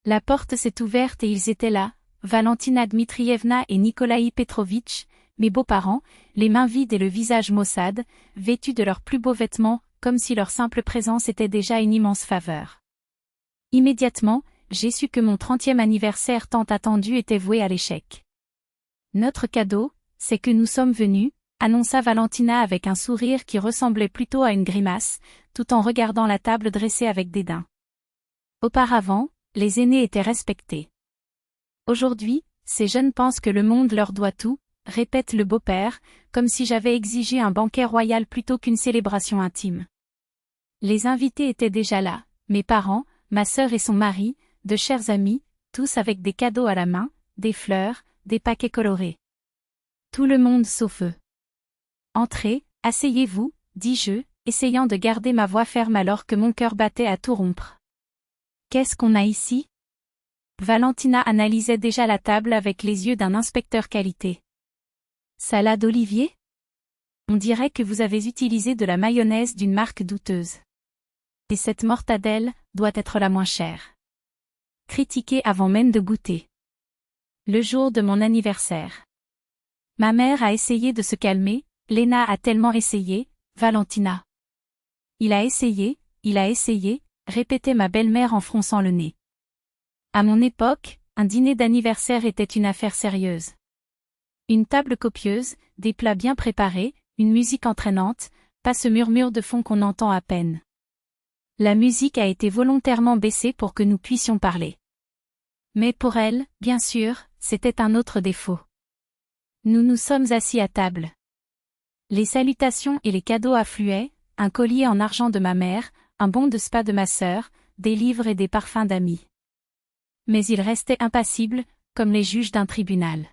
La porte s'est ouverte et ils étaient là, Valentina Dmitrievna et Nikolaï Petrovitch, mes beaux-parents, les mains vides et le visage maussade, vêtus de leurs plus beaux vêtements, comme si leur simple présence était déjà une immense faveur. Immédiatement, j'ai su que mon 30e anniversaire tant attendu était voué à l'échec. Notre cadeau, c'est que nous sommes venus, annonça Valentina avec un sourire qui ressemblait plutôt à une grimace, tout en regardant la table dressée avec dédain. Auparavant, les aînés étaient respectés. Aujourd'hui, ces jeunes pensent que le monde leur doit tout, répète le beau-père, comme si j'avais exigé un banquet royal plutôt qu'une célébration intime. Les invités étaient déjà là, mes parents, ma sœur et son mari, de chers amis, tous avec des cadeaux à la main, des fleurs, des paquets colorés. Tout le monde sauf eux. Entrez, asseyez-vous, dis-je, essayant de garder ma voix ferme alors que mon cœur battait à tout rompre. Qu'est-ce qu'on a ici? Valentina analysait déjà la table avec les yeux d'un inspecteur qualité. Salade Olivier? On dirait que vous avez utilisé de la mayonnaise d'une marque douteuse. Et cette mortadelle doit être la moins chère. Critiquée avant même de goûter. Le jour de mon anniversaire. Ma mère a essayé de se calmer, Léna a tellement essayé, Valentina. Il a essayé, répétait ma belle-mère en fronçant le nez. À mon époque, un dîner d'anniversaire était une affaire sérieuse. Une table copieuse, des plats bien préparés, une musique entraînante, pas ce murmure de fond qu'on entend à peine. La musique a été volontairement baissée pour que nous puissions parler. Mais pour elle, bien sûr, c'était un autre défaut. Nous nous sommes assis à table. Les salutations et les cadeaux affluaient, un collier en argent de ma mère, un bon de spa de ma sœur, des livres et des parfums d'amis. Mais ils restaient impassibles, comme les juges d'un tribunal.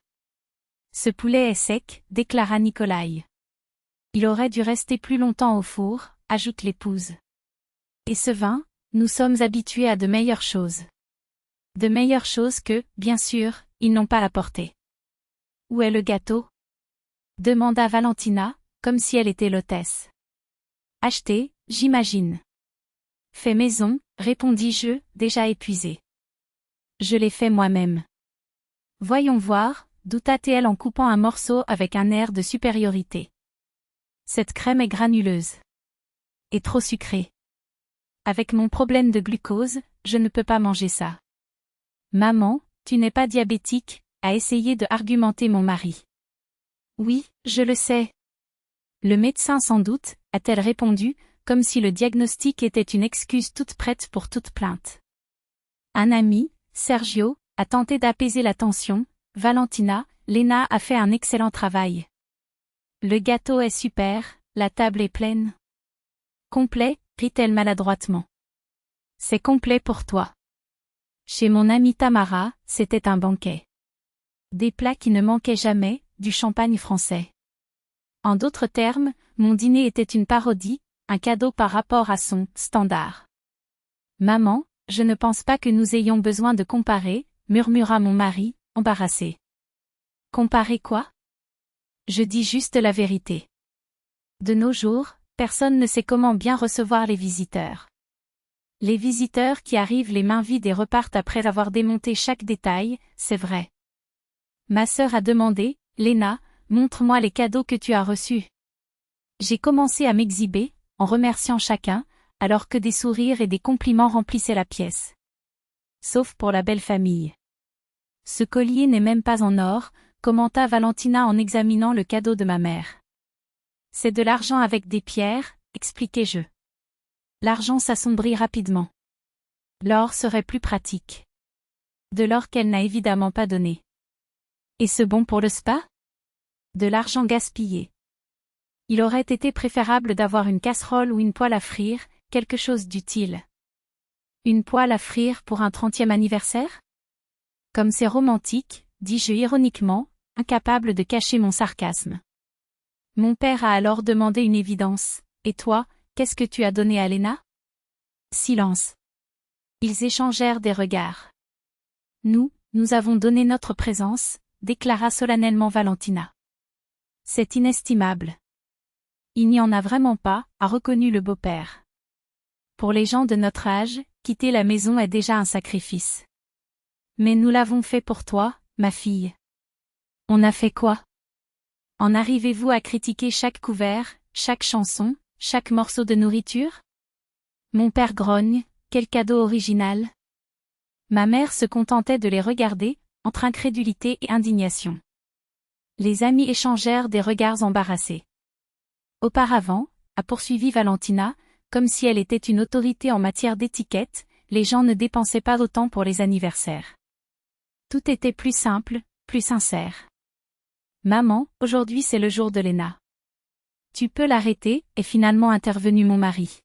Ce poulet est sec, déclara Nikolaï. Il aurait dû rester plus longtemps au four, ajoute l'épouse. Et ce vin, nous sommes habitués à de meilleures choses. De meilleures choses que, bien sûr, ils n'ont pas apporté. Où est le gâteau? Demanda Valentina, comme si elle était l'hôtesse. Acheté, j'imagine. Fait maison, répondis-je, déjà épuisé. Je l'ai fait moi-même. Voyons voir, douta-t-elle en coupant un morceau avec un air de supériorité. Cette crème est granuleuse. Et trop sucrée. Avec mon problème de glucose, je ne peux pas manger ça. Maman, tu n'es pas diabétique, a essayé de argumenter mon mari. Oui, je le sais. Le médecin sans doute, a-t-elle répondu, comme si le diagnostic était une excuse toute prête pour toute plainte. Un ami, Sergio, a tenté d'apaiser la tension, Valentina, Léna a fait un excellent travail. Le gâteau est super, la table est pleine. Complet, rit-elle maladroitement. C'est complet pour toi. Chez mon amie Tamara, c'était un banquet. Des plats qui ne manquaient jamais, du champagne français. En d'autres termes, mon dîner était une parodie, un cadeau par rapport à son standard. Maman, je ne pense pas que nous ayons besoin de comparer, murmura mon mari, embarrassé. Comparer quoi? Je dis juste la vérité. De nos jours, personne ne sait comment bien recevoir les visiteurs. Les visiteurs qui arrivent les mains vides et repartent après avoir démonté chaque détail, c'est vrai. Ma sœur a demandé, Léna, montre-moi les cadeaux que tu as reçus. J'ai commencé à m'exhiber, en remerciant chacun, alors que des sourires et des compliments remplissaient la pièce. Sauf pour la belle famille. Ce collier n'est même pas en or, commenta Valentina en examinant le cadeau de ma mère. C'est de l'argent avec des pierres, expliquai-je. L'argent s'assombrit rapidement. L'or serait plus pratique. De l'or qu'elle n'a évidemment pas donné. Et ce bon pour le spa? De l'argent gaspillé. Il aurait été préférable d'avoir une casserole ou une poêle à frire, quelque chose d'utile. Une poêle à frire pour un 30e anniversaire? Comme c'est romantique, dis-je ironiquement, incapable de cacher mon sarcasme. Mon père a alors demandé une évidence. Et toi, qu'est-ce que tu as donné à Léna? Silence. Ils échangèrent des regards. Nous avons donné notre présence, déclara solennellement Valentina. C'est inestimable. Il n'y en a vraiment pas, a reconnu le beau-père. Pour les gens de notre âge, quitter la maison est déjà un sacrifice. Mais nous l'avons fait pour toi, ma fille. On a fait quoi? En arrivez-vous à critiquer chaque couvert, chaque chanson, chaque morceau de nourriture? Mon père grogne, quel cadeau original. Ma mère se contentait de les regarder, entre incrédulité et indignation. Les amis échangèrent des regards embarrassés. Auparavant, a poursuivi Valentina, comme si elle était une autorité en matière d'étiquette, les gens ne dépensaient pas autant pour les anniversaires. Tout était plus simple, plus sincère. Maman, aujourd'hui c'est le jour de Léna. Tu peux l'arrêter, est finalement intervenu mon mari.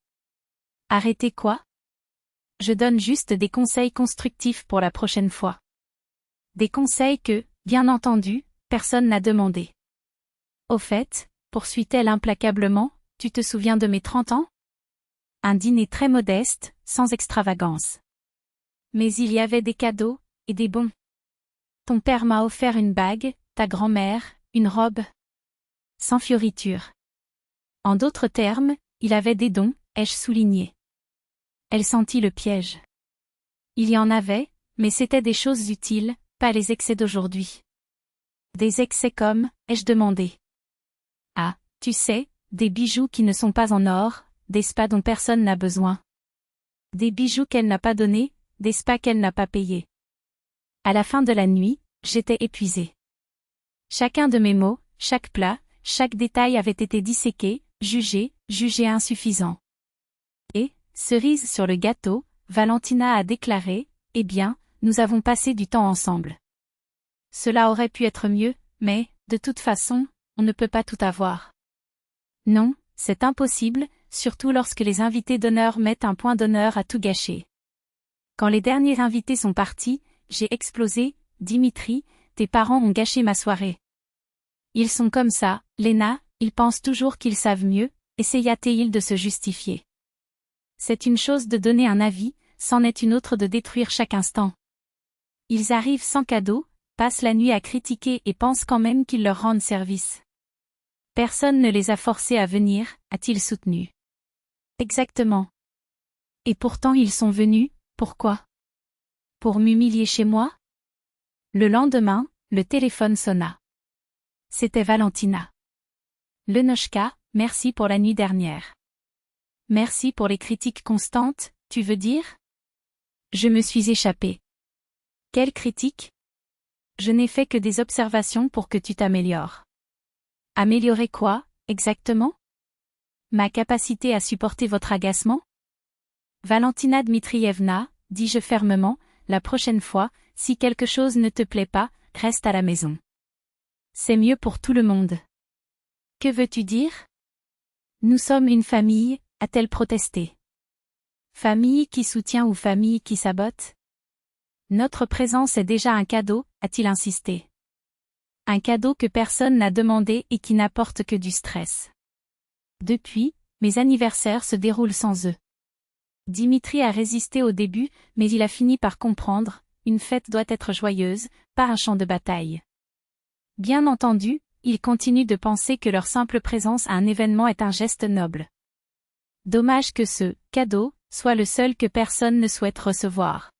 Arrêter quoi? Je donne juste des conseils constructifs pour la prochaine fois. Des conseils que, bien entendu, personne n'a demandé. Au fait, poursuit-elle implacablement, tu te souviens de mes 30 ans? Un dîner très modeste, sans extravagance. Mais il y avait des cadeaux, et des bons. Ton père m'a offert une bague, ta grand-mère, une robe. Sans fioriture. En d'autres termes, il avait des dons, ai-je souligné. Elle sentit le piège. Il y en avait, mais c'étaient des choses utiles, pas les excès d'aujourd'hui. Des excès comme, ai-je demandé. Ah, tu sais, des bijoux qui ne sont pas en or, des spas dont personne n'a besoin. Des bijoux qu'elle n'a pas donnés, des spas qu'elle n'a pas payés. À la fin de la nuit, j'étais épuisée. Chacun de mes mots, chaque plat, chaque détail avait été disséqué, jugé insuffisant. Et, cerise sur le gâteau, Valentina a déclaré, « Eh bien, nous avons passé du temps ensemble. Cela aurait pu être mieux, mais, de toute façon, on ne peut pas tout avoir. » Non, c'est impossible, surtout lorsque les invités d'honneur mettent un point d'honneur à tout gâcher. Quand les derniers invités sont partis, j'ai explosé, « Dimitri, tes parents ont gâché ma soirée. » Ils sont comme ça, Léna, ils pensent toujours qu'ils savent mieux, essaya-t-il de se justifier. C'est une chose de donner un avis, c'en est une autre de détruire chaque instant. Ils arrivent sans cadeau, passent la nuit à critiquer et pensent quand même qu'ils leur rendent service. Personne ne les a forcés à venir, a-t-il soutenu. Exactement. Et pourtant ils sont venus, pourquoi? Pour m'humilier chez moi? Le lendemain, le téléphone sonna. C'était Valentina. Lenochka, merci pour la nuit dernière. Merci pour les critiques constantes, tu veux dire? Je me suis échappée. Quelle critique? Je n'ai fait que des observations pour que tu t'améliores. Améliorer quoi, exactement? Ma capacité à supporter votre agacement? Valentina Dmitrievna, dis-je fermement, la prochaine fois, si quelque chose ne te plaît pas, reste à la maison. C'est mieux pour tout le monde. Que veux-tu dire? Nous sommes une famille, a-t-elle protesté. Famille qui soutient ou famille qui sabote? Notre présence est déjà un cadeau, a-t-il insisté. Un cadeau que personne n'a demandé et qui n'apporte que du stress. Depuis, mes anniversaires se déroulent sans eux. Dimitri a résisté au début, mais il a fini par comprendre, une fête doit être joyeuse, pas un champ de bataille. Bien entendu, il continue de penser que leur simple présence à un événement est un geste noble. Dommage que ce « cadeau » soit le seul que personne ne souhaite recevoir.